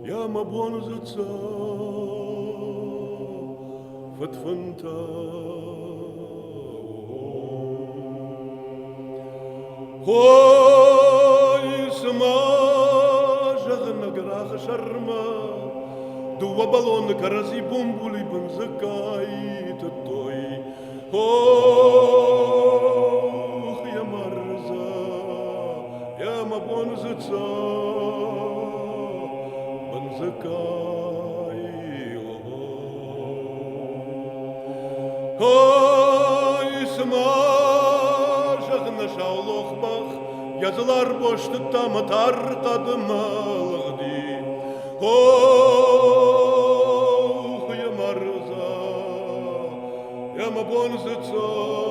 Я ма бонзаца фатфанта. Хой смажа на грах шарма, дуа балон карази бумбули бензакай той. Ох, я марза, я ма бонзаца бензакай. Хой смажа на шаулохбах, yazılar boşlukta matar tadım algıdı. Oh, ya marza, ya ma bonzıца.